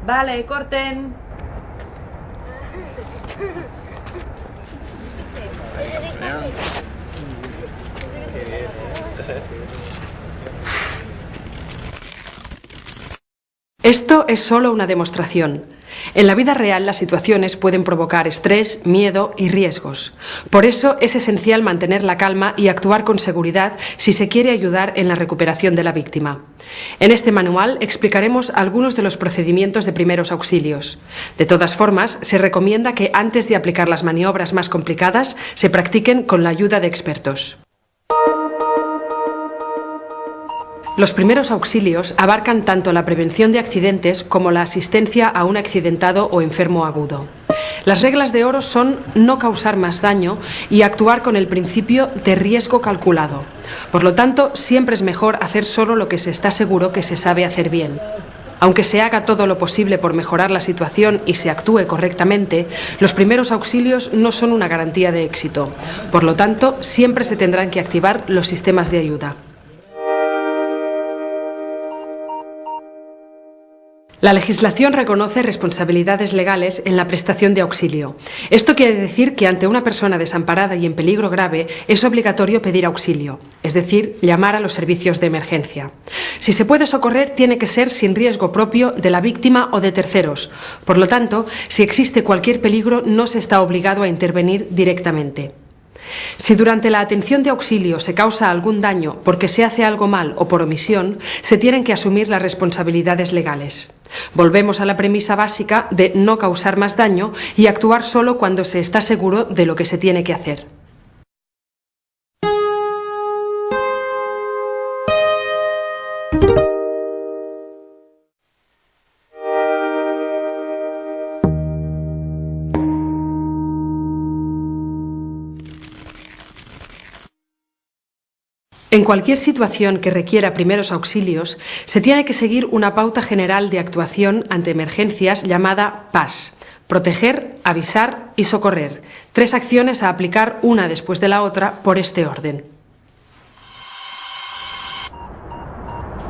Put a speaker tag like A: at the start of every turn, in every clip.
A: Vale, corten.
B: Esto es solo una demostración. En la vida real las situaciones pueden provocar estrés, miedo y riesgos. Por eso es esencial mantener la calma y actuar con seguridad si se quiere ayudar en la recuperación de la víctima. En este manual explicaremos algunos de los procedimientos de primeros auxilios. De todas formas, se recomienda que antes de aplicar las maniobras más complicadas se practiquen con la ayuda de expertos. Los primeros auxilios abarcan tanto la prevención de accidentes como la asistencia a un accidentado o enfermo agudo. Las reglas de oro son no causar más daño y actuar con el principio de riesgo calculado. Por lo tanto, siempre es mejor hacer solo lo que se está seguro que se sabe hacer bien. Aunque se haga todo lo posible por mejorar la situación y se actúe correctamente, los primeros auxilios no son una garantía de éxito. Por lo tanto, siempre se tendrán que activar los sistemas de ayuda. La legislación reconoce responsabilidades legales en la prestación de auxilio. Esto quiere decir que ante una persona desamparada y en peligro grave es obligatorio pedir auxilio, es decir, llamar a los servicios de emergencia. Si se puede socorrer, tiene que ser sin riesgo propio de la víctima o de terceros. Por lo tanto, si existe cualquier peligro, no se está obligado a intervenir directamente. Si durante la atención de auxilio se causa algún daño porque se hace algo mal o por omisión, se tienen que asumir las responsabilidades legales. Volvemos a la premisa básica de no causar más daño y actuar solo cuando se está seguro de lo que se tiene que hacer. En cualquier situación que requiera primeros auxilios, se tiene que seguir una pauta general de actuación ante emergencias llamada PAS: proteger, avisar y socorrer. 3 acciones a aplicar una después de la otra por este orden.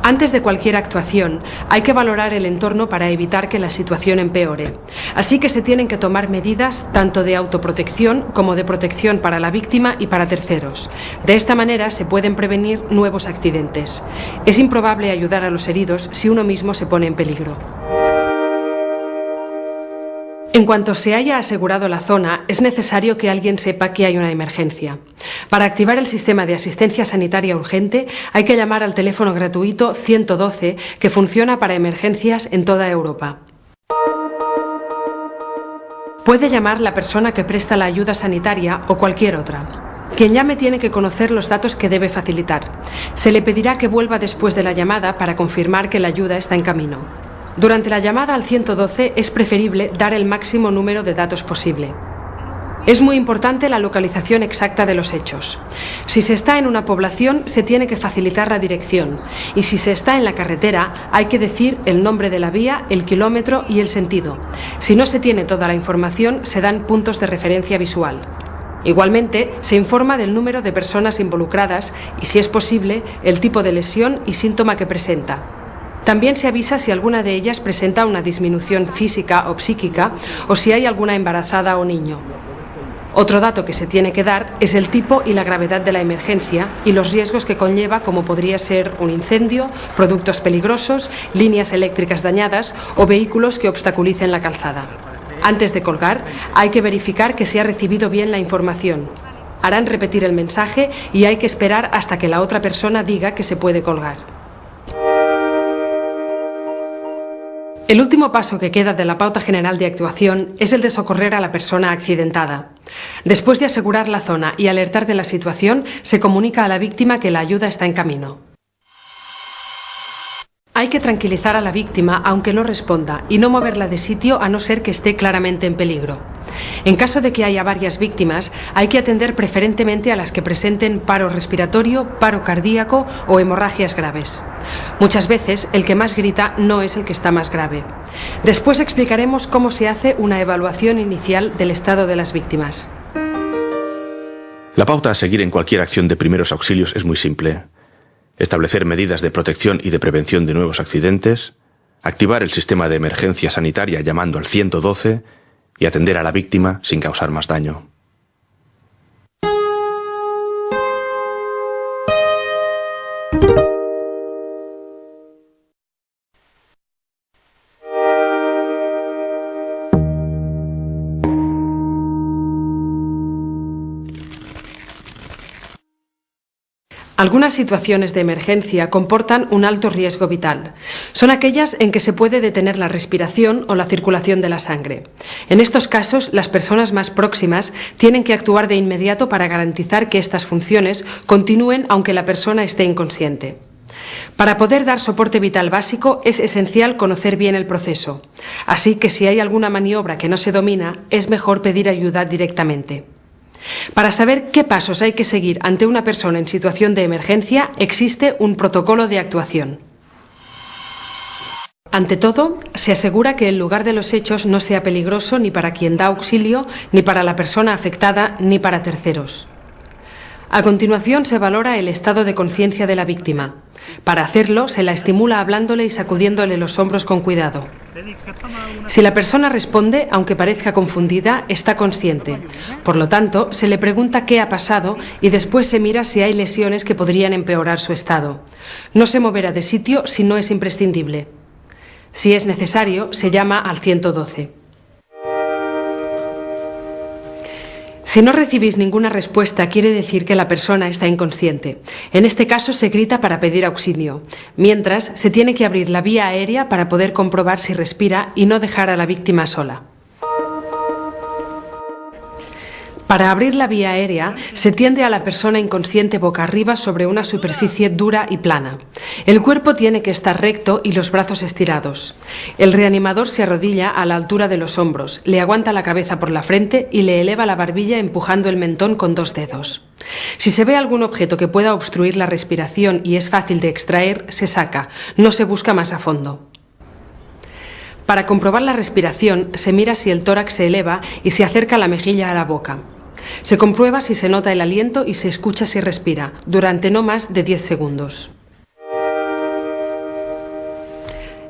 B: Antes de cualquier actuación, hay que valorar el entorno para evitar que la situación empeore. Así que se tienen que tomar medidas tanto de autoprotección como de protección para la víctima y para terceros. De esta manera se pueden prevenir nuevos accidentes. Es improbable ayudar a los heridos si uno mismo se pone en peligro. En cuanto se haya asegurado la zona, es necesario que alguien sepa que hay una emergencia. Para activar el sistema de asistencia sanitaria urgente hay que llamar al teléfono gratuito 112 que funciona para emergencias en toda Europa. Puede llamar la persona que presta la ayuda sanitaria o cualquier otra. Quien llame tiene que conocer los datos que debe facilitar. Se le pedirá que vuelva después de la llamada para confirmar que la ayuda está en camino. Durante la llamada al 112 es preferible dar el máximo número de datos posible. Es muy importante la localización exacta de los hechos. Si se está en una población, se tiene que facilitar la dirección, y si se está en la carretera, hay que decir el nombre de la vía, el kilómetro y el sentido. Si no se tiene toda la información, se dan puntos de referencia visual. Igualmente, se informa del número de personas involucradas y, si es posible, el tipo de lesión y síntoma que presenta. También se avisa si alguna de ellas presenta una disminución física o psíquica o si hay alguna embarazada o niño. Otro dato que se tiene que dar es el tipo y la gravedad de la emergencia y los riesgos que conlleva, como podría ser un incendio, productos peligrosos, líneas eléctricas dañadas o vehículos que obstaculicen la calzada. Antes de colgar, hay que verificar que se ha recibido bien la información. Harán repetir el mensaje y hay que esperar hasta que la otra persona diga que se puede colgar. El último paso que queda de la pauta general de actuación es el de socorrer a la persona accidentada. Después de asegurar la zona y alertar de la situación, se comunica a la víctima que la ayuda está en camino. Hay que tranquilizar a la víctima aunque no responda y no moverla de sitio a no ser que esté claramente en peligro. En caso de que haya varias víctimas, hay que atender preferentemente a las que presenten paro respiratorio, paro cardíaco o hemorragias graves. Muchas veces, el que más grita no es el que está más grave. Después explicaremos cómo se hace una evaluación inicial del estado de las víctimas.
C: La pauta a seguir en cualquier acción de primeros auxilios es muy simple. Establecer medidas de protección y de prevención de nuevos accidentes, activar el sistema de emergencia sanitaria llamando al 112 y atender a la víctima sin causar más daño.
B: Algunas situaciones de emergencia comportan un alto riesgo vital. Son aquellas en que se puede detener la respiración o la circulación de la sangre. En estos casos, las personas más próximas tienen que actuar de inmediato para garantizar que estas funciones continúen aunque la persona esté inconsciente. Para poder dar soporte vital básico es esencial conocer bien el proceso. Así que si hay alguna maniobra que no se domina, es mejor pedir ayuda directamente. Para saber qué pasos hay que seguir ante una persona en situación de emergencia, existe un protocolo de actuación. Ante todo, se asegura que el lugar de los hechos no sea peligroso ni para quien da auxilio, ni para la persona afectada, ni para terceros. A continuación, se valora el estado de conciencia de la víctima. Para hacerlo, se la estimula hablándole y sacudiéndole los hombros con cuidado. Si la persona responde, aunque parezca confundida, está consciente. Por lo tanto, se le pregunta qué ha pasado y después se mira si hay lesiones que podrían empeorar su estado. No se moverá de sitio si no es imprescindible. Si es necesario, se llama al 112. Si no recibís ninguna respuesta, quiere decir que la persona está inconsciente. En este caso se grita para pedir auxilio. Mientras, se tiene que abrir la vía aérea para poder comprobar si respira y no dejar a la víctima sola. Para abrir la vía aérea, se tiende a la persona inconsciente boca arriba sobre una superficie dura y plana. El cuerpo tiene que estar recto y los brazos estirados. El reanimador se arrodilla a la altura de los hombros, le aguanta la cabeza por la frente y le eleva la barbilla empujando el mentón con 2 dedos. Si se ve algún objeto que pueda obstruir la respiración y es fácil de extraer, se saca, no se busca más a fondo. Para comprobar la respiración, se mira si el tórax se eleva y se acerca la mejilla a la boca. Se comprueba si se nota el aliento y se escucha si respira, durante no más de 10 segundos.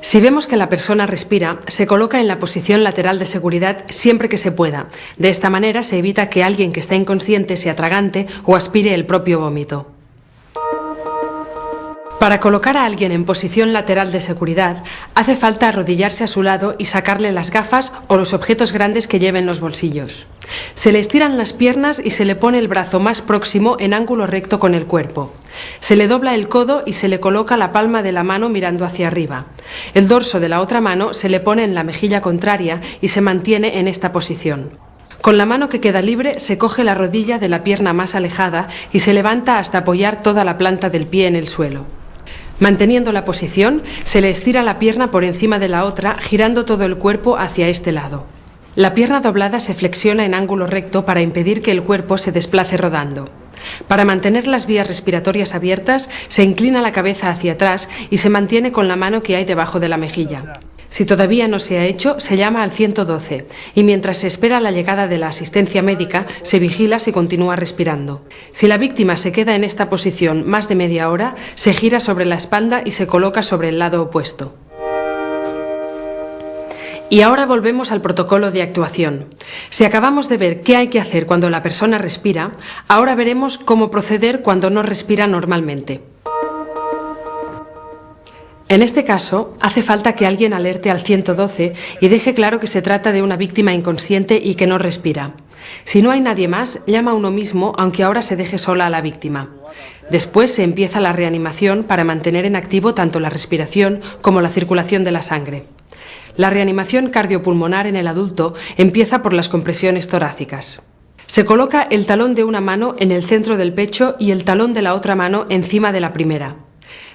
B: Si vemos que la persona respira, se coloca en la posición lateral de seguridad siempre que se pueda. De esta manera se evita que alguien que está inconsciente se atragante o aspire el propio vómito. Para colocar a alguien en posición lateral de seguridad, hace falta arrodillarse a su lado y sacarle las gafas o los objetos grandes que lleve en los bolsillos. Se le estiran las piernas y se le pone el brazo más próximo en ángulo recto con el cuerpo. Se le dobla el codo y se le coloca la palma de la mano mirando hacia arriba. El dorso de la otra mano se le pone en la mejilla contraria y se mantiene en esta posición. Con la mano que queda libre se coge la rodilla de la pierna más alejada y se levanta hasta apoyar toda la planta del pie en el suelo. Manteniendo la posición, se le estira la pierna por encima de la otra, girando todo el cuerpo hacia este lado. La pierna doblada se flexiona en ángulo recto para impedir que el cuerpo se desplace rodando. Para mantener las vías respiratorias abiertas, se inclina la cabeza hacia atrás y se mantiene con la mano que hay debajo de la mejilla. Si todavía no se ha hecho, se llama al 112 y mientras se espera la llegada de la asistencia médica, se vigila si continúa respirando. Si la víctima se queda en esta posición más de media hora, se gira sobre la espalda y se coloca sobre el lado opuesto. Y ahora volvemos al protocolo de actuación. Si acabamos de ver qué hay que hacer cuando la persona respira, ahora veremos cómo proceder cuando no respira normalmente. En este caso, hace falta que alguien alerte al 112 y deje claro que se trata de una víctima inconsciente y que no respira. Si no hay nadie más, llama a uno mismo, aunque ahora se deje sola a la víctima. Después se empieza la reanimación para mantener en activo tanto la respiración como la circulación de la sangre. La reanimación cardiopulmonar en el adulto empieza por las compresiones torácicas. Se coloca el talón de una mano en el centro del pecho y el talón de la otra mano encima de la primera.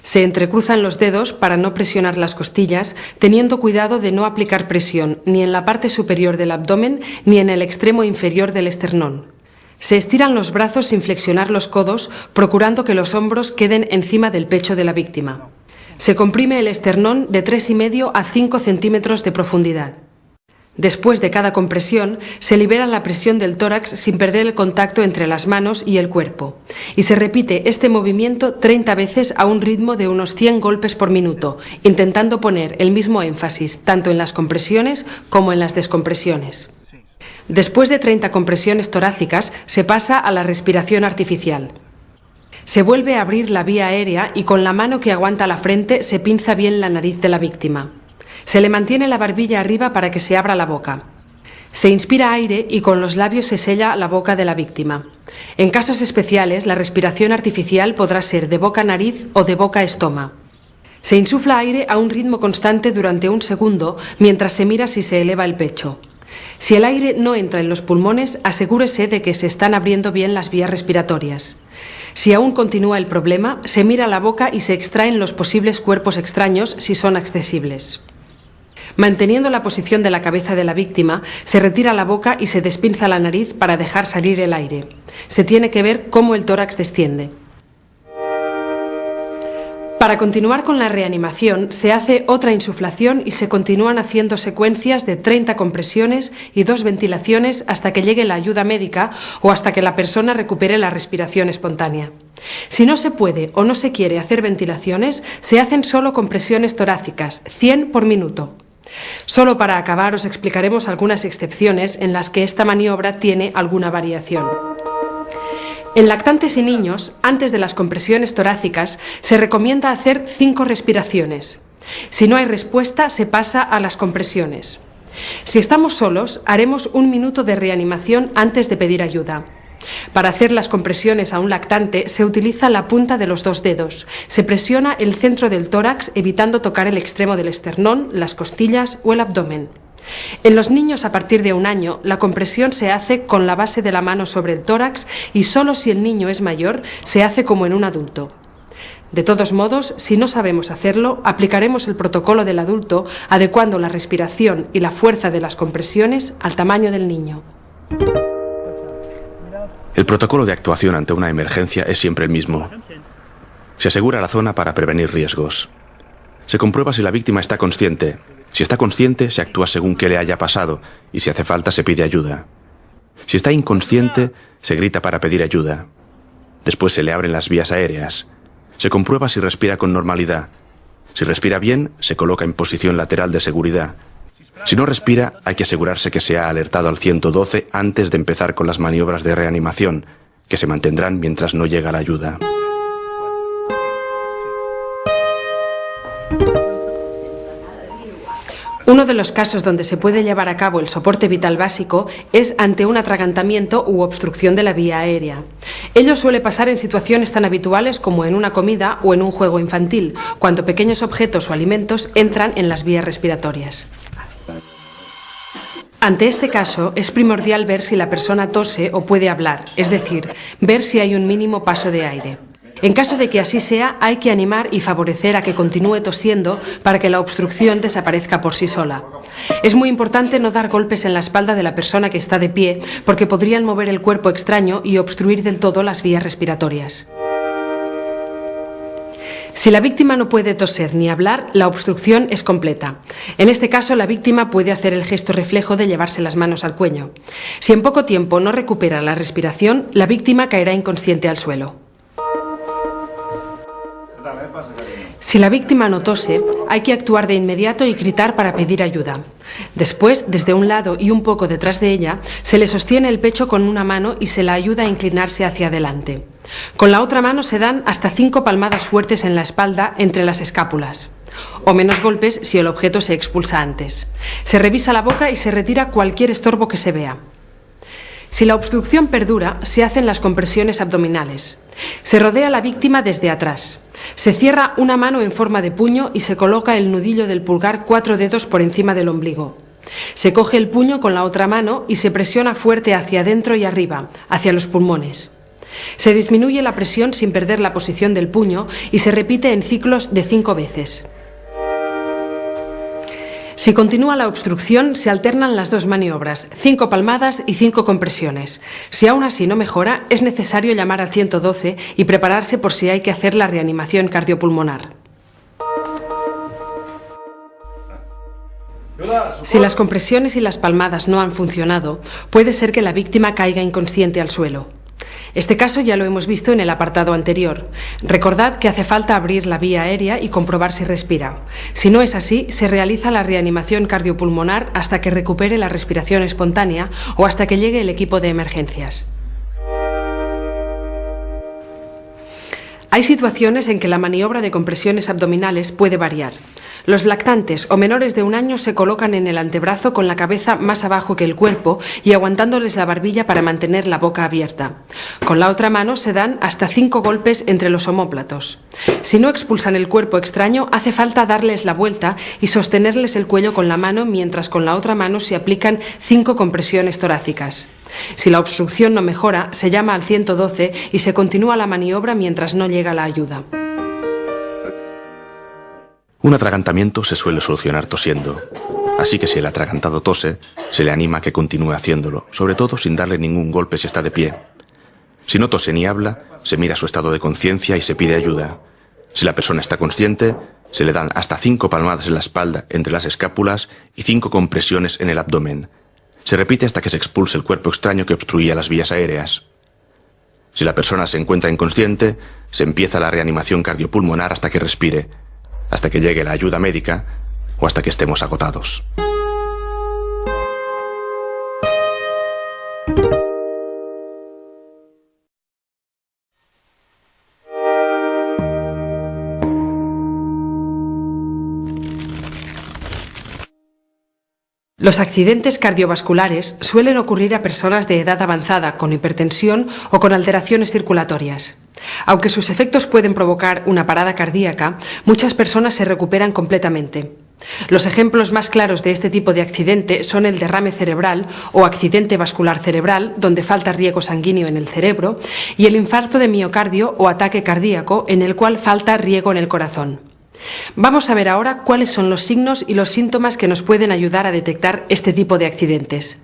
B: Se entrecruzan los dedos para no presionar las costillas, teniendo cuidado de no aplicar presión ni en la parte superior del abdomen ni en el extremo inferior del esternón. Se estiran los brazos sin flexionar los codos, procurando que los hombros queden encima del pecho de la víctima. Se comprime el esternón de 3,5 a 5 centímetros de profundidad. Después de cada compresión, se libera la presión del tórax sin perder el contacto entre las manos y el cuerpo. Y se repite este movimiento 30 veces a un ritmo de unos 100 golpes por minuto, intentando poner el mismo énfasis tanto en las compresiones como en las descompresiones. Después de 30 compresiones torácicas, se pasa a la respiración artificial. Se vuelve a abrir la vía aérea y con la mano que aguanta la frente se pinza bien la nariz de la víctima. Se le mantiene la barbilla arriba para que se abra la boca. Se inspira aire y con los labios se sella la boca de la víctima. En casos especiales, la respiración artificial podrá ser de boca-nariz o de boca-estoma. Se insufla aire a un ritmo constante durante 1 segundo mientras se mira si se eleva el pecho. Si el aire no entra en los pulmones, asegúrese de que se están abriendo bien las vías respiratorias. Si aún continúa el problema, se mira la boca y se extraen los posibles cuerpos extraños si son accesibles. Manteniendo la posición de la cabeza de la víctima, se retira la boca y se despinza la nariz para dejar salir el aire. Se tiene que ver cómo el tórax desciende. Para continuar con la reanimación, se hace otra insuflación y se continúan haciendo secuencias de 30 compresiones y 2 ventilaciones hasta que llegue la ayuda médica o hasta que la persona recupere la respiración espontánea. Si no se puede o no se quiere hacer ventilaciones, se hacen solo compresiones torácicas, 100 por minuto. Solo para acabar os explicaremos algunas excepciones en las que esta maniobra tiene alguna variación. En lactantes y niños, antes de las compresiones torácicas, se recomienda hacer 5 respiraciones. Si no hay respuesta, se pasa a las compresiones. Si estamos solos, haremos 1 minuto de reanimación antes de pedir ayuda. Para hacer las compresiones a un lactante se utiliza la punta de los 2 dedos. Se presiona el centro del tórax evitando tocar el extremo del esternón, las costillas o el abdomen. En los niños a partir de 1 año, la compresión se hace con la base de la mano sobre el tórax y solo si el niño es mayor se hace como en un adulto. De todos modos, si no sabemos hacerlo, aplicaremos el protocolo del adulto adecuando la respiración y la fuerza de las compresiones al tamaño del niño.
C: El protocolo de actuación ante una emergencia es siempre el mismo. Se asegura la zona para prevenir riesgos. Se comprueba si la víctima está consciente. Si está consciente, se actúa según qué le haya pasado y si hace falta se pide ayuda. Si está inconsciente, se grita para pedir ayuda. Después se le abren las vías aéreas. Se comprueba si respira con normalidad. Si respira bien, se coloca en posición lateral de seguridad. Si no respira, hay que asegurarse que se ha alertado al 112 antes de empezar con las maniobras de reanimación, que se mantendrán mientras no llega la ayuda.
B: Uno de los casos donde se puede llevar a cabo el soporte vital básico es ante un atragantamiento u obstrucción de la vía aérea. Ello suele pasar en situaciones tan habituales como en una comida o en un juego infantil, cuando pequeños objetos o alimentos entran en las vías respiratorias. Ante este caso, es primordial ver si la persona tose o puede hablar, es decir, ver si hay un mínimo paso de aire. En caso de que así sea, hay que animar y favorecer a que continúe tosiendo para que la obstrucción desaparezca por sí sola. Es muy importante no dar golpes en la espalda de la persona que está de pie, porque podrían mover el cuerpo extraño y obstruir del todo las vías respiratorias. Si la víctima no puede toser ni hablar, la obstrucción es completa. En este caso, la víctima puede hacer el gesto reflejo de llevarse las manos al cuello. Si en poco tiempo no recupera la respiración, la víctima caerá inconsciente al suelo. Si la víctima no tose, hay que actuar de inmediato y gritar para pedir ayuda. Después, desde un lado y un poco detrás de ella, se le sostiene el pecho con una mano y se la ayuda a inclinarse hacia adelante. Con la otra mano se dan hasta 5 palmadas fuertes en la espalda entre las escápulas, o menos golpes si el objeto se expulsa antes. Se revisa la boca y se retira cualquier estorbo que se vea. Si la obstrucción perdura, se hacen las compresiones abdominales. Se rodea a la víctima desde atrás. Se cierra una mano en forma de puño y se coloca el nudillo del pulgar 4 dedos por encima del ombligo. Se coge el puño con la otra mano y se presiona fuerte hacia adentro y arriba, hacia los pulmones. Se disminuye la presión sin perder la posición del puño y se repite en ciclos de 5 veces. Si continúa la obstrucción, se alternan las 2 maniobras, 5 palmadas y 5 compresiones. Si aún así no mejora, es necesario llamar al 112 y prepararse por si hay que hacer la reanimación cardiopulmonar. Si las compresiones y las palmadas no han funcionado, puede ser que la víctima caiga inconsciente al suelo. Este caso ya lo hemos visto en el apartado anterior. Recordad que hace falta abrir la vía aérea y comprobar si respira. Si no es así, se realiza la reanimación cardiopulmonar hasta que recupere la respiración espontánea o hasta que llegue el equipo de emergencias. Hay situaciones en que la maniobra de compresiones abdominales puede variar. Los lactantes o menores de 1 año se colocan en el antebrazo con la cabeza más abajo que el cuerpo y aguantándoles la barbilla para mantener la boca abierta. Con la otra mano se dan hasta 5 golpes entre los omóplatos. Si no expulsan el cuerpo extraño, hace falta darles la vuelta y sostenerles el cuello con la mano mientras con la otra mano se aplican 5 compresiones torácicas. Si la obstrucción no mejora, se llama al 112 y se continúa la maniobra mientras no llega la ayuda.
C: Un atragantamiento se suele solucionar tosiendo, así que si el atragantado tose, se le anima a que continúe haciéndolo, sobre todo sin darle ningún golpe si está de pie. Si no tose ni habla, se mira su estado de conciencia y se pide ayuda. Si la persona está consciente, se le dan hasta 5 palmadas en la espalda entre las escápulas y 5 compresiones en el abdomen. Se repite hasta que se expulse el cuerpo extraño que obstruía las vías aéreas. Si la persona se encuentra inconsciente, se empieza la reanimación cardiopulmonar hasta que respire, hasta que llegue la ayuda médica o hasta que estemos agotados.
B: Los accidentes cardiovasculares suelen ocurrir a personas de edad avanzada con hipertensión o con alteraciones circulatorias. Aunque sus efectos pueden provocar una parada cardíaca, muchas personas se recuperan completamente. Los ejemplos más claros de este tipo de accidente son el derrame cerebral o accidente vascular cerebral, donde falta riego sanguíneo en el cerebro, y el infarto de miocardio o ataque cardíaco, en el cual falta riego en el corazón. Vamos a ver ahora cuáles son los signos y los síntomas que nos pueden ayudar a detectar este tipo de accidentes.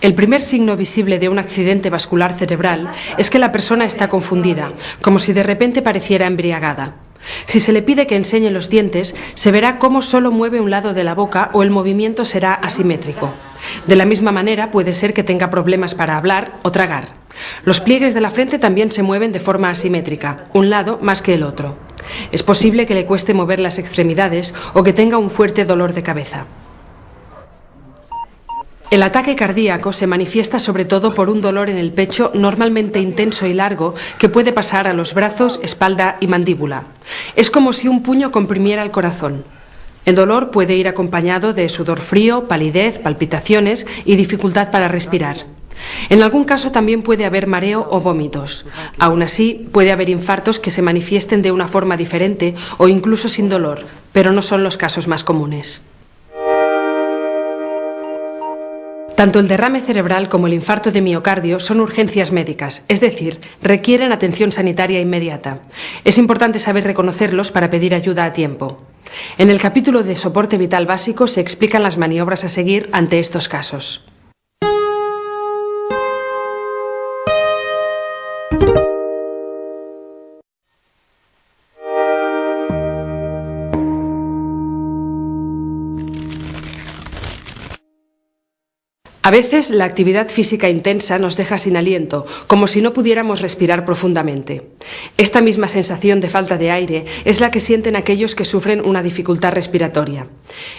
B: El primer signo visible de un accidente vascular cerebral es que la persona está confundida, como si de repente pareciera embriagada. Si se le pide que enseñe los dientes, se verá cómo solo mueve un lado de la boca o el movimiento será asimétrico. De la misma manera, puede ser que tenga problemas para hablar o tragar. Los pliegues de la frente también se mueven de forma asimétrica, un lado más que el otro. Es posible que le cueste mover las extremidades o que tenga un fuerte dolor de cabeza. El ataque cardíaco se manifiesta sobre todo por un dolor en el pecho normalmente intenso y largo que puede pasar a los brazos, espalda y mandíbula. Es como si un puño comprimiera el corazón. El dolor puede ir acompañado de sudor frío, palidez, palpitaciones y dificultad para respirar. En algún caso también puede haber mareo o vómitos. Aún así, puede haber infartos que se manifiesten de una forma diferente o incluso sin dolor, pero no son los casos más comunes. Tanto el derrame cerebral como el infarto de miocardio son urgencias médicas, es decir, requieren atención sanitaria inmediata. Es importante saber reconocerlos para pedir ayuda a tiempo. En el capítulo de soporte vital básico se explican las maniobras a seguir ante estos casos. A veces la actividad física intensa nos deja sin aliento, como si no pudiéramos respirar profundamente. Esta misma sensación de falta de aire es la que sienten aquellos que sufren una dificultad respiratoria.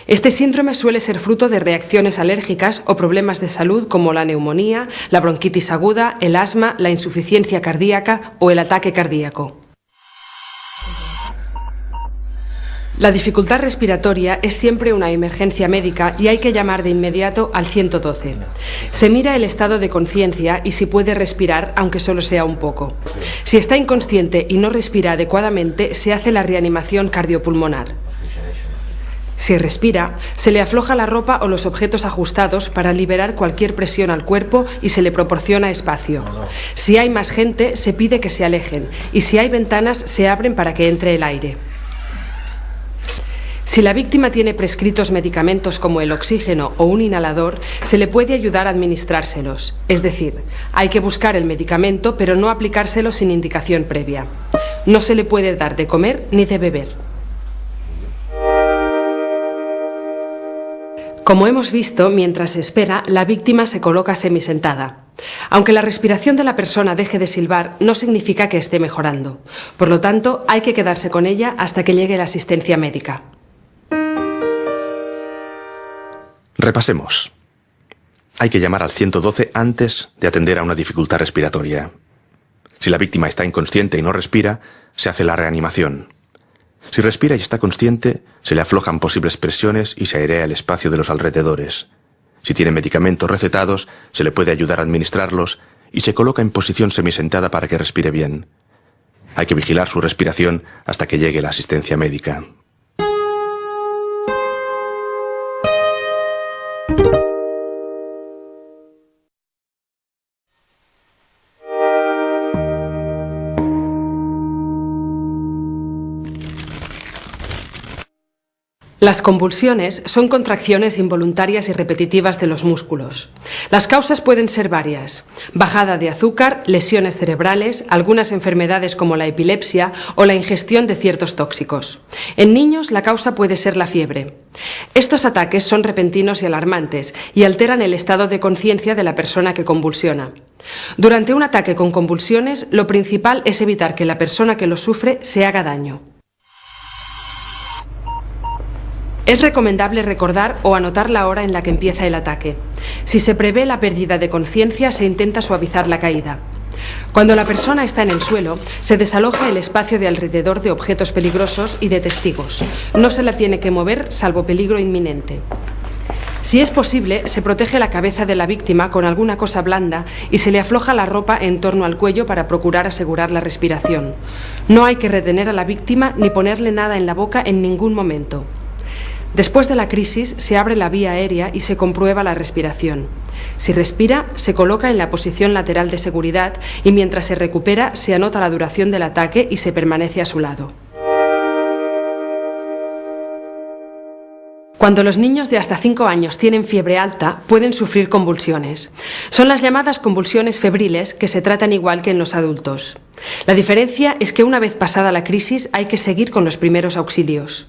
B: Este síndrome suele ser fruto de reacciones alérgicas o problemas de salud como la neumonía, la bronquitis aguda, el asma, la insuficiencia cardíaca o el ataque cardíaco. La dificultad respiratoria es siempre una emergencia médica y hay que llamar de inmediato al 112. Se mira el estado de conciencia y si puede respirar, aunque solo sea un poco. Si está inconsciente y no respira adecuadamente, se hace la reanimación cardiopulmonar. Si respira, se le afloja la ropa o los objetos ajustados para liberar cualquier presión al cuerpo y se le proporciona espacio. Si hay más gente, se pide que se alejen y si hay ventanas, se abren para que entre el aire. Si la víctima tiene prescritos medicamentos como el oxígeno o un inhalador, se le puede ayudar a administrárselos. Es decir, hay que buscar el medicamento, pero no aplicárselo sin indicación previa. No se le puede dar de comer ni de beber. Como hemos visto, mientras se espera, la víctima se coloca semisentada. Aunque la respiración de la persona deje de silbar, no significa que esté mejorando. Por lo tanto, hay que quedarse con ella hasta que llegue la asistencia médica.
C: Repasemos. Hay que llamar al 112 antes de atender a una dificultad respiratoria. Si la víctima está inconsciente y no respira, se hace la reanimación. Si respira y está consciente, se le aflojan posibles presiones y se airea el espacio de los alrededores. Si tiene medicamentos recetados, se le puede ayudar a administrarlos y se coloca en posición semisentada para que respire bien. Hay que vigilar su respiración hasta que llegue la asistencia médica.
B: Las convulsiones son contracciones involuntarias y repetitivas de los músculos. Las causas pueden ser varias: bajada de azúcar, lesiones cerebrales, algunas enfermedades como la epilepsia o la ingestión de ciertos tóxicos. En niños, la causa puede ser la fiebre. Estos ataques son repentinos y alarmantes y alteran el estado de conciencia de la persona que convulsiona. Durante un ataque con convulsiones, lo principal es evitar que la persona que lo sufre se haga daño. Es recomendable recordar o anotar la hora en la que empieza el ataque. Si se prevé la pérdida de conciencia, se intenta suavizar la caída. Cuando la persona está en el suelo, se desaloja el espacio de alrededor de objetos peligrosos y de testigos. No se la tiene que mover, salvo peligro inminente. Si es posible, se protege la cabeza de la víctima con alguna cosa blanda y se le afloja la ropa en torno al cuello para procurar asegurar la respiración. No hay que retener a la víctima ni ponerle nada en la boca en ningún momento. Después de la crisis, se abre la vía aérea y se comprueba la respiración. Si respira, se coloca en la posición lateral de seguridad y mientras se recupera, se anota la duración del ataque y se permanece a su lado. Cuando los niños de hasta 5 años tienen fiebre alta, pueden sufrir convulsiones. Son las llamadas convulsiones febriles, que se tratan igual que en los adultos. La diferencia es que una vez pasada la crisis hay que seguir con los primeros auxilios.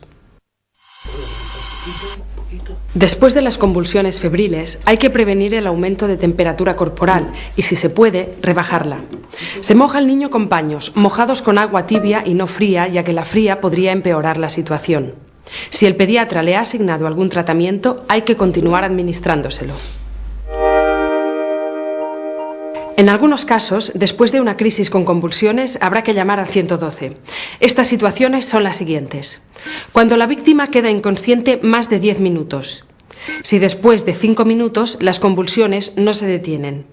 B: Después de las convulsiones febriles, hay que prevenir el aumento de temperatura corporal y, si se puede, rebajarla. Se moja al niño con paños, mojados con agua tibia y no fría, ya que la fría podría empeorar la situación. Si el pediatra le ha asignado algún tratamiento, hay que continuar administrándoselo. En algunos casos, después de una crisis con convulsiones, habrá que llamar al 112. Estas situaciones son las siguientes: cuando la víctima queda inconsciente más de 10 minutos. Si después de 5 minutos las convulsiones no se detienen.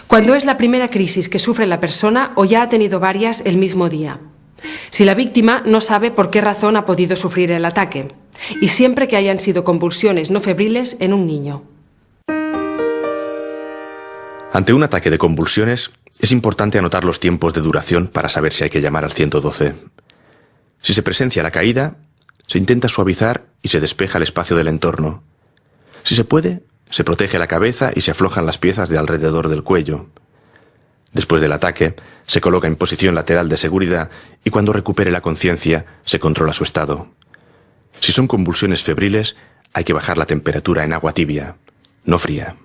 B: Cuando es la primera crisis que sufre la persona o ya ha tenido varias el mismo día. Si la víctima no sabe por qué razón ha podido sufrir el ataque. Y siempre que hayan sido convulsiones no febriles en un niño.
C: Ante un ataque de convulsiones, es importante anotar los tiempos de duración para saber si hay que llamar al 112. Si se presencia la caída, se intenta suavizar y se despeja el espacio del entorno. Si se puede, se protege la cabeza y se aflojan las piezas de alrededor del cuello. Después del ataque, se coloca en posición lateral de seguridad y cuando recupere la conciencia, se controla su estado. Si son convulsiones febriles, hay que bajar la temperatura en agua tibia, no fría.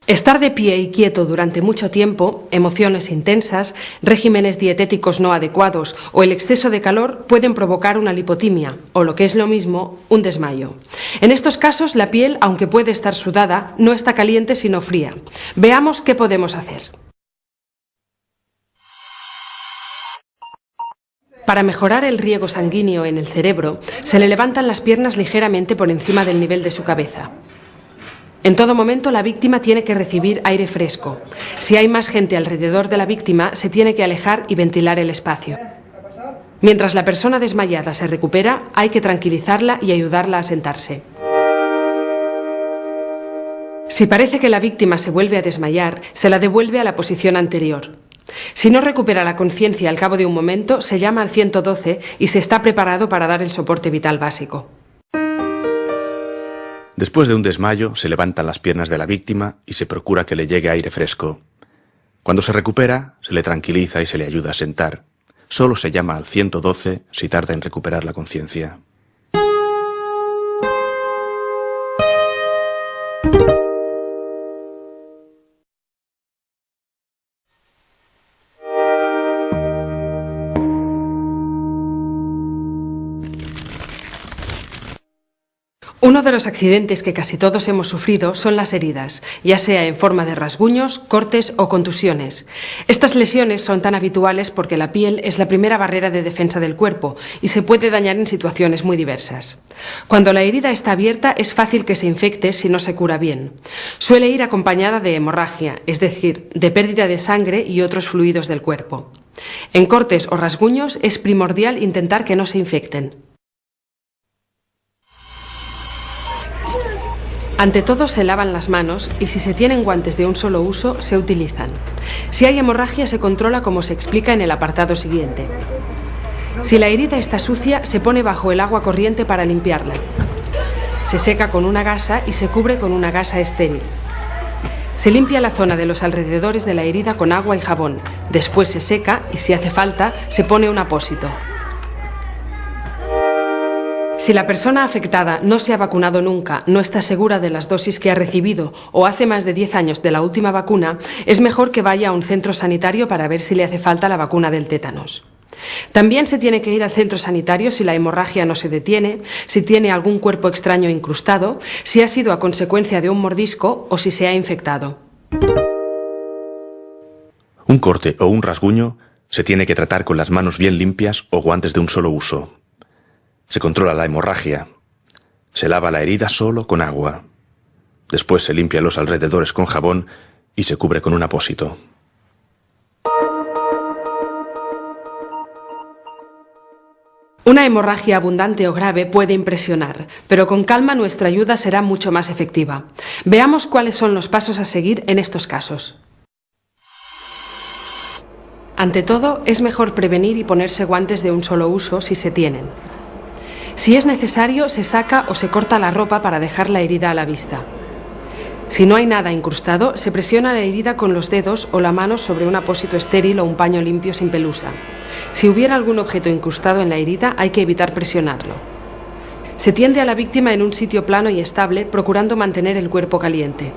B: Estar de pie y quieto durante mucho tiempo, emociones intensas, regímenes dietéticos no adecuados o el exceso de calor pueden provocar una lipotimia o, lo que es lo mismo, un desmayo. En estos casos, la piel, aunque puede estar sudada, no está caliente sino fría. Veamos qué podemos hacer. Para mejorar el riego sanguíneo en el cerebro, se le levantan las piernas ligeramente por encima del nivel de su cabeza. En todo momento la víctima tiene que recibir aire fresco. Si hay más gente alrededor de la víctima, se tiene que alejar y ventilar el espacio. Mientras la persona desmayada se recupera, hay que tranquilizarla y ayudarla a sentarse. Si parece que la víctima se vuelve a desmayar, se la devuelve a la posición anterior. Si no recupera la conciencia al cabo de un momento, se llama al 112 y se está preparado para dar el soporte vital básico.
C: Después de un desmayo, se levantan las piernas de la víctima y se procura que le llegue aire fresco. Cuando se recupera, se le tranquiliza y se le ayuda a sentar. Solo se llama al 112 si tarda en recuperar la conciencia.
B: Uno de los accidentes que casi todos hemos sufrido son las heridas, ya sea en forma de rasguños, cortes o contusiones. Estas lesiones son tan habituales porque la piel es la primera barrera de defensa del cuerpo y se puede dañar en situaciones muy diversas. Cuando la herida está abierta es fácil que se infecte si no se cura bien. Suele ir acompañada de hemorragia, es decir, de pérdida de sangre y otros fluidos del cuerpo. En cortes o rasguños es primordial intentar que no se infecten. Ante todo se lavan las manos y si se tienen guantes de un solo uso, se utilizan. Si hay hemorragia se controla como se explica en el apartado siguiente. Si la herida está sucia, se pone bajo el agua corriente para limpiarla. Se seca con una gasa y se cubre con una gasa estéril. Se limpia la zona de los alrededores de la herida con agua y jabón. Después se seca y si hace falta, se pone un apósito. Si la persona afectada no se ha vacunado nunca, no está segura de las dosis que ha recibido o hace más de 10 años de la última vacuna, es mejor que vaya a un centro sanitario para ver si le hace falta la vacuna del tétanos. También se tiene que ir al centro sanitario si la hemorragia no se detiene, si tiene algún cuerpo extraño incrustado, si ha sido a consecuencia de un mordisco o si se ha infectado.
C: Un corte o un rasguño se tiene que tratar con las manos bien limpias o guantes de un solo uso. Se controla la hemorragia. Se lava la herida solo con agua. Después se limpia los alrededores con jabón y se cubre con un apósito.
B: Una hemorragia abundante o grave puede impresionar, pero con calma nuestra ayuda será mucho más efectiva. Veamos cuáles son los pasos a seguir en estos casos. Ante todo, es mejor prevenir y ponerse guantes de un solo uso si se tienen. Si es necesario, se saca o se corta la ropa para dejar la herida a la vista. Si no hay nada incrustado, se presiona la herida con los dedos o la mano sobre un apósito estéril o un paño limpio sin pelusa. Si hubiera algún objeto incrustado en la herida, hay que evitar presionarlo. Se tiende a la víctima en un sitio plano y estable, procurando mantener el cuerpo caliente.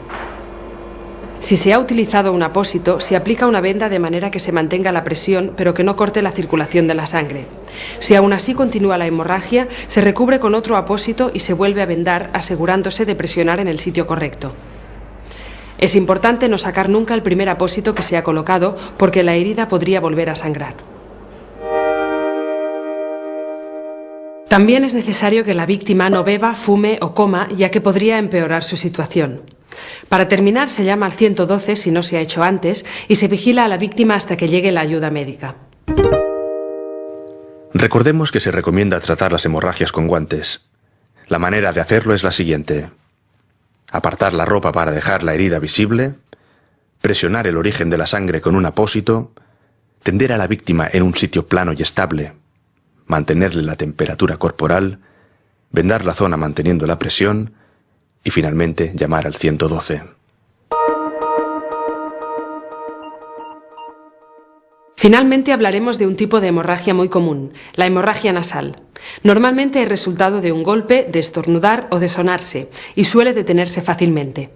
B: Si se ha utilizado un apósito, se aplica una venda de manera que se mantenga la presión, pero que no corte la circulación de la sangre. Si aún así continúa la hemorragia, se recubre con otro apósito y se vuelve a vendar, asegurándose de presionar en el sitio correcto. Es importante no sacar nunca el primer apósito que se ha colocado, porque la herida podría volver a sangrar. También es necesario que la víctima no beba, fume o coma, ya que podría empeorar su situación. Para terminar, se llama al 112 si no se ha hecho antes y se vigila a la víctima hasta que llegue la ayuda médica.
C: Recordemos que se recomienda tratar las hemorragias con guantes. La manera de hacerlo es la siguiente: apartar la ropa para dejar la herida visible, presionar el origen de la sangre con un apósito, tender a la víctima en un sitio plano y estable, mantenerle la temperatura corporal, vendar la zona manteniendo la presión y finalmente llamar al 112.
B: Finalmente hablaremos de un tipo de hemorragia muy común, la hemorragia nasal. Normalmente es resultado de un golpe, de estornudar o de sonarse y suele detenerse fácilmente.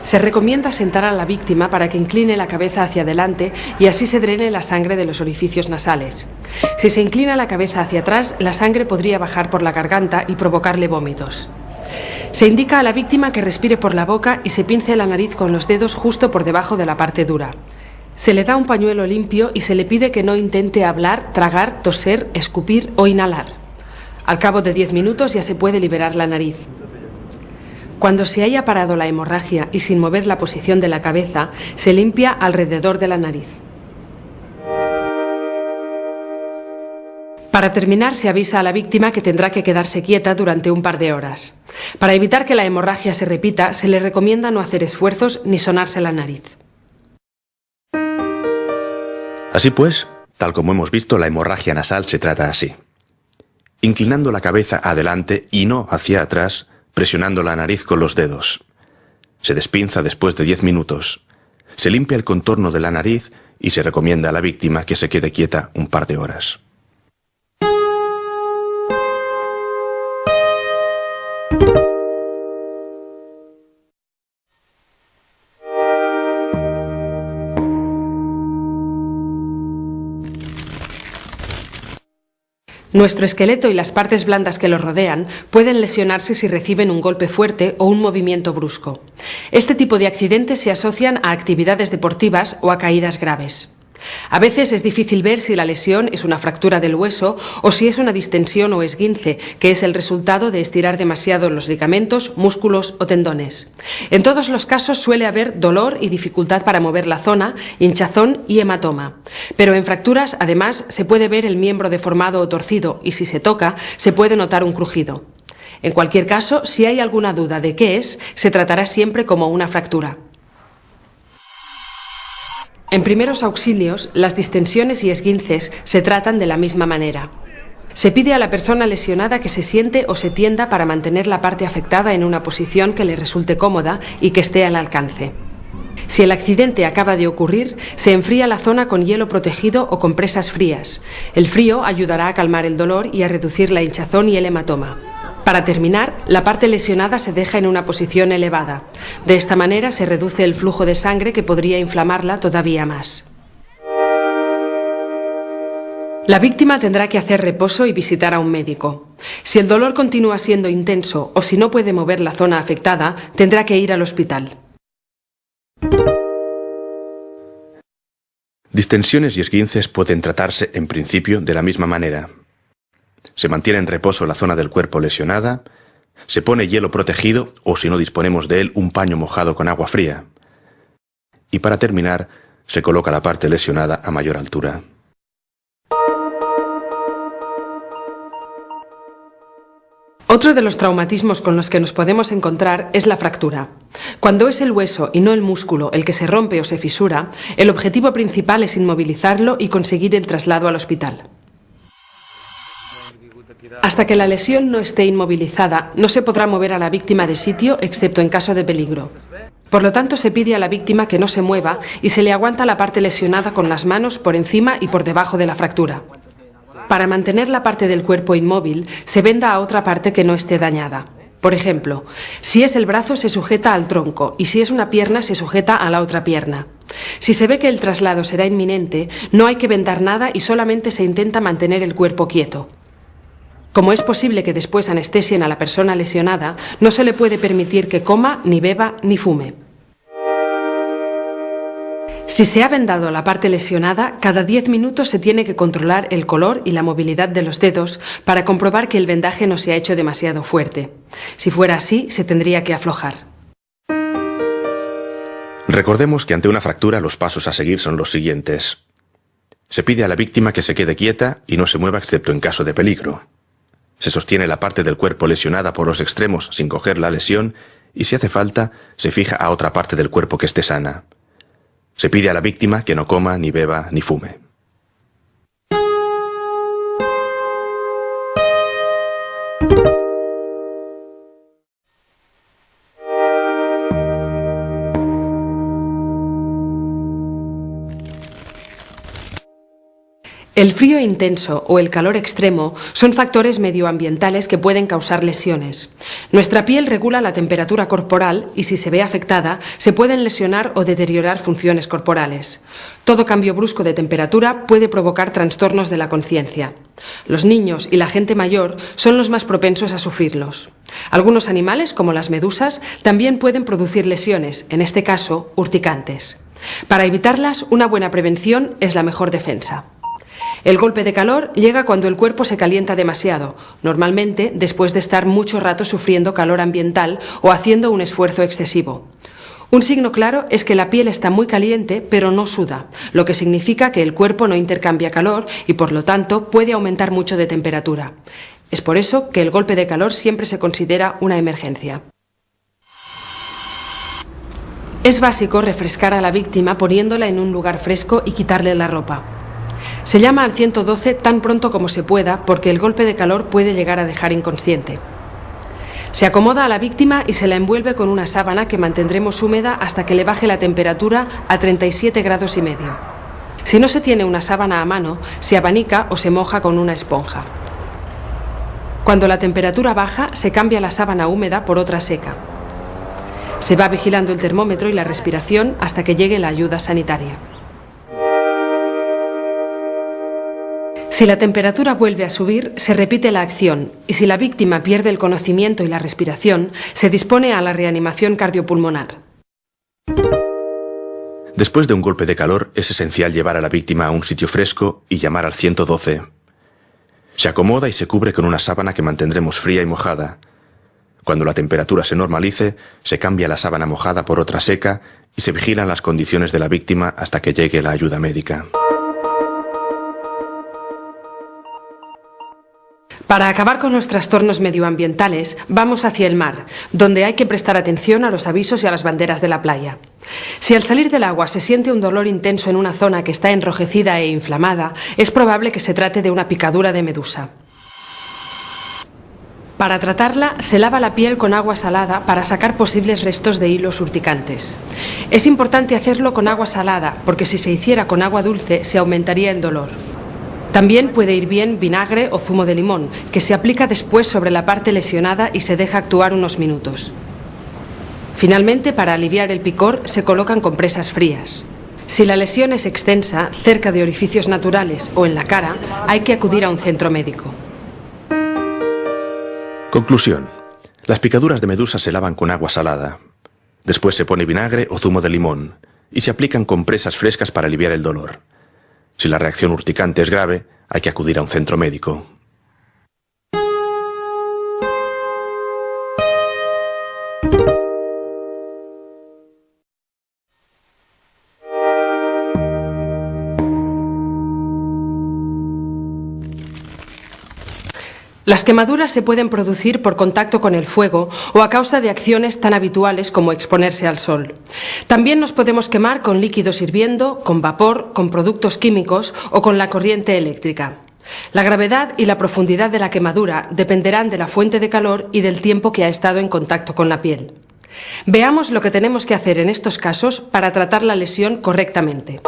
B: Se recomienda sentar a la víctima para que incline la cabeza hacia adelante y así se drene la sangre de los orificios nasales. Si se inclina la cabeza hacia atrás, la sangre podría bajar por la garganta y provocarle vómitos. Se indica a la víctima que respire por la boca y se pince la nariz con los dedos justo por debajo de la parte dura. Se le da un pañuelo limpio y se le pide que no intente hablar, tragar, toser, escupir o inhalar. Al cabo de 10 minutos ya se puede liberar la nariz. Cuando se haya parado la hemorragia y sin mover la posición de la cabeza, se limpia alrededor de la nariz. Para terminar, se avisa a la víctima que tendrá que quedarse quieta durante un par de horas. Para evitar que la hemorragia se repita, se le recomienda no hacer esfuerzos ni sonarse la nariz.
C: Así pues, tal como hemos visto, la hemorragia nasal se trata así. inclinando la cabeza adelante y no hacia atrás, presionando la nariz con los dedos. Se despinza después de 10 minutos. Se limpia el contorno de la nariz y se recomienda a la víctima que se quede quieta un par de horas.
B: Nuestro esqueleto y las partes blandas que lo rodean pueden lesionarse si reciben un golpe fuerte o un movimiento brusco. Este tipo de accidentes se asocian a actividades deportivas o a caídas graves. A veces es difícil ver si la lesión es una fractura del hueso o si es una distensión o esguince, que es el resultado de estirar demasiado los ligamentos, músculos o tendones. En todos los casos suele haber dolor y dificultad para mover la zona, hinchazón y hematoma. Pero en fracturas, además, se puede ver el miembro deformado o torcido y si se toca, se puede notar un crujido. En cualquier caso, si hay alguna duda de qué es, se tratará siempre como una fractura. En primeros auxilios, las distensiones y esguinces se tratan de la misma manera. Se pide a la persona lesionada que se siente o se tienda para mantener la parte afectada en una posición que le resulte cómoda y que esté al alcance. Si el accidente acaba de ocurrir, se enfría la zona con hielo protegido o compresas frías. El frío ayudará a calmar el dolor y a reducir la hinchazón y el hematoma. Para terminar, la parte lesionada se deja en una posición elevada. De esta manera se reduce el flujo de sangre que podría inflamarla todavía más. La víctima tendrá que hacer reposo y visitar a un médico. Si el dolor continúa siendo intenso o si no puede mover la zona afectada, tendrá que ir al hospital.
C: Distensiones y esguinces pueden tratarse en principio de la misma manera. Se mantiene en reposo la zona del cuerpo lesionada, se pone hielo protegido o, si no disponemos de él, un paño mojado con agua fría. Y para terminar, se coloca la parte lesionada a mayor altura.
B: Otro de los traumatismos con los que nos podemos encontrar es la fractura. Cuando es el hueso y no el músculo el que se rompe o se fisura, el objetivo principal es inmovilizarlo y conseguir el traslado al hospital. Hasta que la lesión no esté inmovilizada, no se podrá mover a la víctima de sitio excepto en caso de peligro. Por lo tanto, se pide a la víctima que no se mueva y se le aguanta la parte lesionada con las manos por encima y por debajo de la fractura. Para mantener la parte del cuerpo inmóvil, se venda a otra parte que no esté dañada. Por ejemplo, si es el brazo, se sujeta al tronco y si es una pierna, se sujeta a la otra pierna. Si se ve que el traslado será inminente, no hay que vendar nada y solamente se intenta mantener el cuerpo quieto. Como es posible que después anestesien a la persona lesionada, no se le puede permitir que coma, ni beba, ni fume. Si se ha vendado la parte lesionada, cada 10 minutos se tiene que controlar el color y la movilidad de los dedos para comprobar que el vendaje no se ha hecho demasiado fuerte. Si fuera así, se tendría que aflojar.
C: Recordemos que ante una fractura los pasos a seguir son los siguientes. Se pide a la víctima que se quede quieta y no se mueva excepto en caso de peligro. Se sostiene la parte del cuerpo lesionada por los extremos sin coger la lesión y, si hace falta, se fija a otra parte del cuerpo que esté sana. Se pide a la víctima que no coma, ni beba, ni fume.
B: El frío intenso o el calor extremo son factores medioambientales que pueden causar lesiones. Nuestra piel regula la temperatura corporal y si se ve afectada, se pueden lesionar o deteriorar funciones corporales. Todo cambio brusco de temperatura puede provocar trastornos de la conciencia. Los niños y la gente mayor son los más propensos a sufrirlos. Algunos animales, como las medusas, también pueden producir lesiones, en este caso, urticantes. Para evitarlas, una buena prevención es la mejor defensa. El golpe de calor llega cuando el cuerpo se calienta demasiado, normalmente después de estar mucho rato sufriendo calor ambiental o haciendo un esfuerzo excesivo. Un signo claro es que la piel está muy caliente pero no suda, lo que significa que el cuerpo no intercambia calor y por lo tanto puede aumentar mucho de temperatura. Es por eso que el golpe de calor siempre se considera una emergencia. Es básico refrescar a la víctima poniéndola en un lugar fresco y quitarle la ropa. Se llama al 112 tan pronto como se pueda porque el golpe de calor puede llegar a dejar inconsciente. Se acomoda a la víctima y se la envuelve con una sábana que mantendremos húmeda hasta que le baje la temperatura a 37,5 grados. Si no se tiene una sábana a mano, se abanica o se moja con una esponja. Cuando la temperatura baja, se cambia la sábana húmeda por otra seca. Se va vigilando el termómetro y la respiración hasta que llegue la ayuda sanitaria. Si la temperatura vuelve a subir, se repite la acción y si la víctima pierde el conocimiento y la respiración, se dispone a la reanimación cardiopulmonar.
C: Después de un golpe de calor, es esencial llevar a la víctima a un sitio fresco y llamar al 112. Se acomoda y se cubre con una sábana que mantendremos fría y mojada. Cuando la temperatura se normalice, se cambia la sábana mojada por otra seca y se vigilan las condiciones de la víctima hasta que llegue la ayuda médica.
B: Para acabar con los trastornos medioambientales, vamos hacia el mar, donde hay que prestar atención a los avisos y a las banderas de la playa. Si al salir del agua se siente un dolor intenso en una zona que está enrojecida e inflamada, es probable que se trate de una picadura de medusa. Para tratarla, se lava la piel con agua salada para sacar posibles restos de hilos urticantes. Es importante hacerlo con agua salada, porque si se hiciera con agua dulce, se aumentaría el dolor. También puede ir bien vinagre o zumo de limón, que se aplica después sobre la parte lesionada y se deja actuar unos minutos. Finalmente, para aliviar el picor, se colocan compresas frías. Si la lesión es extensa, cerca de orificios naturales o en la cara, hay que acudir a un centro médico.
C: Conclusión. Las picaduras de medusa se lavan con agua salada. Después se pone vinagre o zumo de limón y se aplican compresas frescas para aliviar el dolor. Si la reacción urticante es grave, hay que acudir a un centro médico.
B: Las quemaduras se pueden producir por contacto con el fuego o a causa de acciones tan habituales como exponerse al sol. También nos podemos quemar con líquidos hirviendo, con vapor, con productos químicos o con la corriente eléctrica. La gravedad y la profundidad de la quemadura dependerán de la fuente de calor y del tiempo que ha estado en contacto con la piel. Veamos lo que tenemos que hacer en estos casos para tratar la lesión correctamente.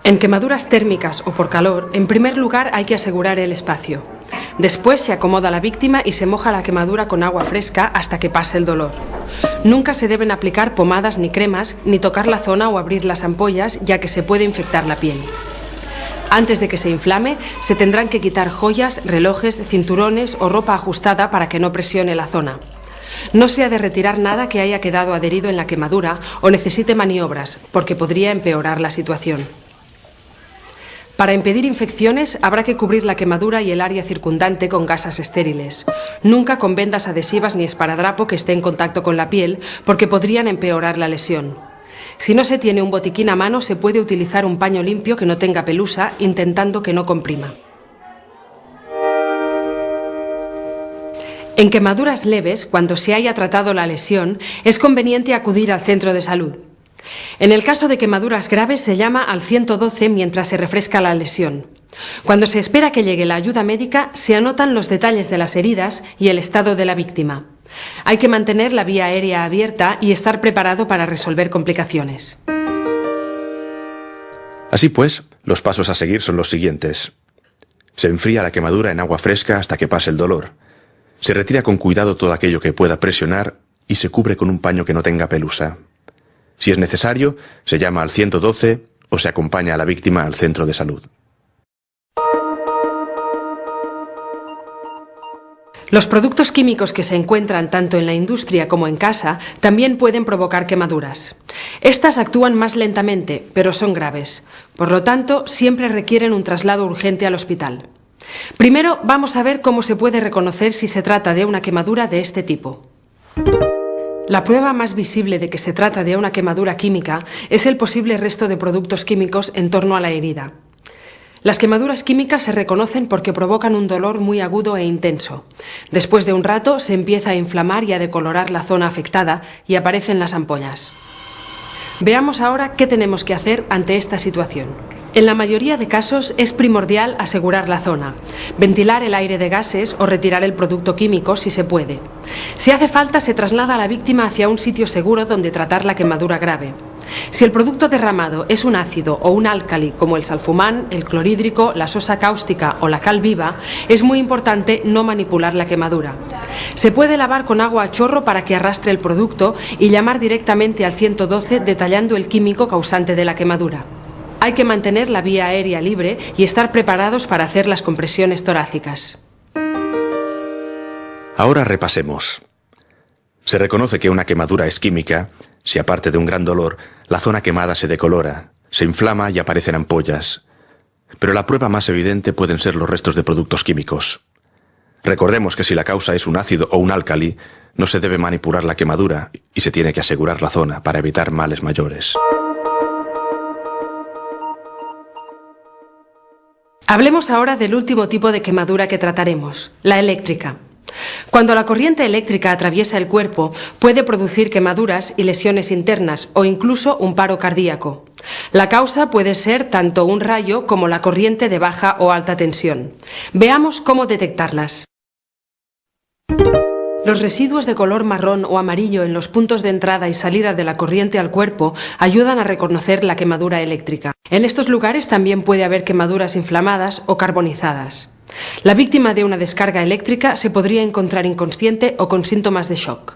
B: En quemaduras térmicas o por calor, en primer lugar hay que asegurar el espacio. Después se acomoda la víctima y se moja la quemadura con agua fresca hasta que pase el dolor. Nunca se deben aplicar pomadas ni cremas, ni tocar la zona o abrir las ampollas, ya que se puede infectar la piel. Antes de que se inflame, se tendrán que quitar joyas, relojes, cinturones o ropa ajustada para que no presione la zona. No se ha de retirar nada que haya quedado adherido en la quemadura o necesite maniobras, porque podría empeorar la situación. Para impedir infecciones, habrá que cubrir la quemadura y el área circundante con gasas estériles. Nunca con vendas adhesivas ni esparadrapo que esté en contacto con la piel, porque podrían empeorar la lesión. Si no se tiene un botiquín a mano, se puede utilizar un paño limpio que no tenga pelusa, intentando que no comprima. En quemaduras leves, cuando se haya tratado la lesión, es conveniente acudir al centro de salud. En el caso de quemaduras graves se llama al 112 mientras se refresca la lesión. Cuando se espera que llegue la ayuda médica, se anotan los detalles de las heridas y el estado de la víctima. Hay que mantener la vía aérea abierta y estar preparado para resolver complicaciones.
C: Así pues, los pasos a seguir son los siguientes. Se enfría la quemadura en agua fresca hasta que pase el dolor. Se retira con cuidado todo aquello que pueda presionar y se cubre con un paño que no tenga pelusa. Si es necesario, se llama al 112 o se acompaña a la víctima al centro de salud.
B: Los productos químicos que se encuentran tanto en la industria como en casa también pueden provocar quemaduras. Estas actúan más lentamente, pero son graves. Por lo tanto, siempre requieren un traslado urgente al hospital. Primero, vamos a ver cómo se puede reconocer si se trata de una quemadura de este tipo. La prueba más visible de que se trata de una quemadura química es el posible resto de productos químicos en torno a la herida. Las quemaduras químicas se reconocen porque provocan un dolor muy agudo e intenso. Después de un rato se empieza a inflamar y a decolorar la zona afectada y aparecen las ampollas. Veamos ahora qué tenemos que hacer ante esta situación. En la mayoría de casos es primordial asegurar la zona, ventilar el aire de gases o retirar el producto químico si se puede. Si hace falta, se traslada a la víctima hacia un sitio seguro donde tratar la quemadura grave. Si el producto derramado es un ácido o un álcali como el salfumán, el clorhídrico, la sosa cáustica o la cal viva, es muy importante no manipular la quemadura. Se puede lavar con agua a chorro para que arrastre el producto y llamar directamente al 112 detallando el químico causante de la quemadura. Hay que mantener la vía aérea libre y estar preparados para hacer las compresiones torácicas.
C: Ahora repasemos. Se reconoce que una quemadura es química si, aparte de un gran dolor, la zona quemada se decolora, se inflama y aparecen ampollas. Pero la prueba más evidente pueden ser los restos de productos químicos. Recordemos que si la causa es un ácido o un álcali, no se debe manipular la quemadura y se tiene que asegurar la zona para evitar males mayores.
B: Hablemos ahora del último tipo de quemadura que trataremos, la eléctrica. Cuando la corriente eléctrica atraviesa el cuerpo, puede producir quemaduras y lesiones internas o incluso un paro cardíaco. La causa puede ser tanto un rayo como la corriente de baja o alta tensión. Veamos cómo detectarlas. Los residuos de color marrón o amarillo en los puntos de entrada y salida de la corriente al cuerpo ayudan a reconocer la quemadura eléctrica. En estos lugares también puede haber quemaduras inflamadas o carbonizadas. La víctima de una descarga eléctrica se podría encontrar inconsciente o con síntomas de shock.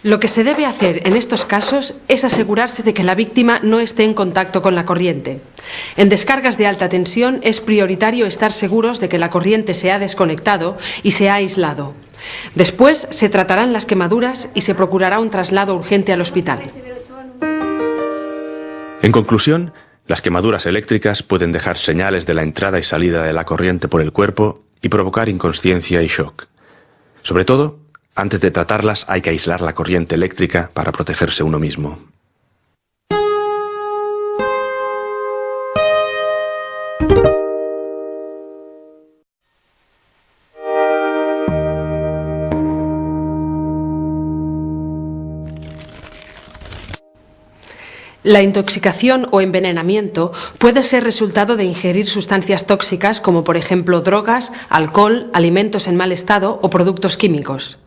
B: Lo que se debe hacer en estos casos es asegurarse de que la víctima no esté en contacto con la corriente. En descargas de alta tensión es prioritario estar seguros de que la corriente se ha desconectado y se ha aislado. Después se tratarán las quemaduras y se procurará un traslado urgente al hospital.
C: En conclusión, las quemaduras eléctricas pueden dejar señales de la entrada y salida de la corriente por el cuerpo y provocar inconsciencia y shock. Sobre todo, antes de tratarlas hay que aislar la corriente eléctrica para protegerse uno mismo.
B: La intoxicación o envenenamiento puede ser resultado de ingerir sustancias tóxicas como por ejemplo drogas, alcohol, alimentos en mal estado o productos químicos.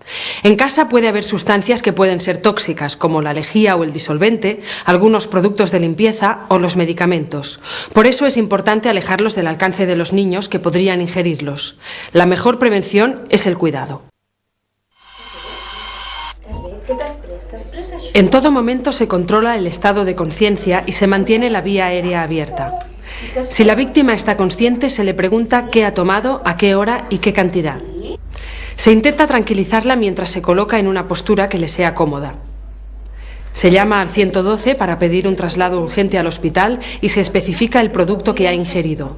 B: En casa puede haber sustancias que pueden ser tóxicas como la lejía o el disolvente, algunos productos de limpieza o los medicamentos. Por eso es importante alejarlos del alcance de los niños que podrían ingerirlos. La mejor prevención es el cuidado. En todo momento se controla el estado de conciencia y se mantiene la vía aérea abierta. Si la víctima está consciente, se le pregunta qué ha tomado, a qué hora y qué cantidad. Se intenta tranquilizarla mientras se coloca en una postura que le sea cómoda. Se llama al 112 para pedir un traslado urgente al hospital y se especifica el producto que ha ingerido.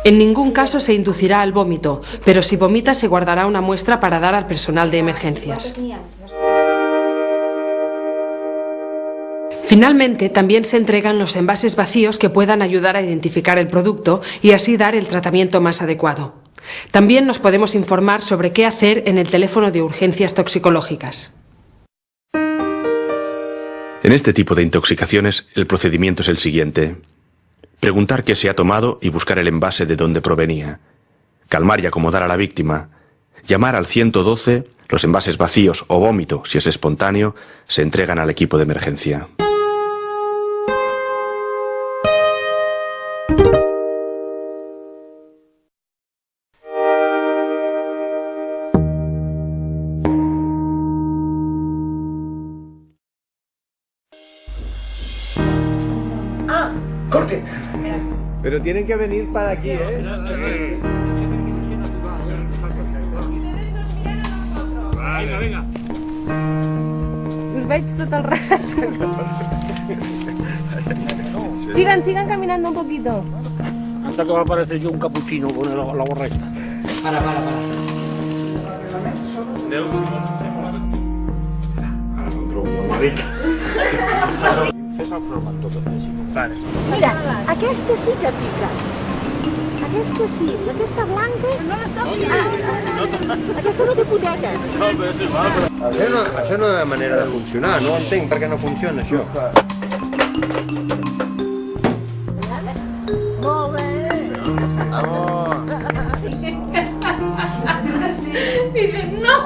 B: En ningún caso se inducirá al vómito, pero si vomita se guardará una muestra para dar al personal de emergencias. Finalmente, también se entregan los envases vacíos que puedan ayudar a identificar el producto y así dar el tratamiento más adecuado. También nos podemos informar sobre qué hacer en el teléfono de urgencias toxicológicas.
C: En este tipo de intoxicaciones, el procedimiento es el siguiente. Preguntar qué se ha tomado y buscar el envase de dónde provenía. Calmar y acomodar a la víctima. Llamar al 112, los envases vacíos o vómito, si es espontáneo, se entregan al equipo de emergencia.
A: ¡Corte! Pero tienen que venir para aquí, ¿eh?
D: Venga, venga.
E: Us veig tot el rato. Sigan caminando un poquito.
D: Hasta que va a aparecer yo un capuchino con la gorra esta. Para.
E: Mira, aquesta sí que pica.
F: Aquesta sí, aquesta blanca...
E: No l'està mirant.
F: Aquesta no té potetes.
A: Això no és manera de funcionar, no entenc per què no funciona això.
F: Molt bé.
E: Dice, no.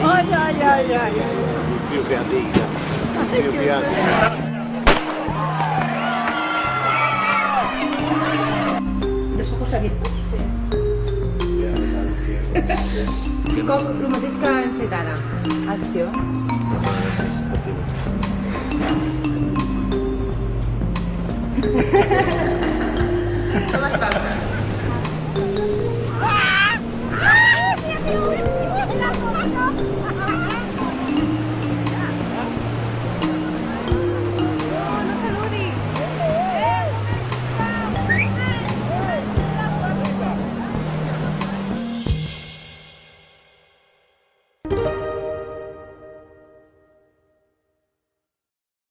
F: Ai, ai, ai, ai.
G: Più che antica. Più che antica.
E: Los ojos abiertos. Sí. I com el mateix que hem fet ara. Acció. Com es passa?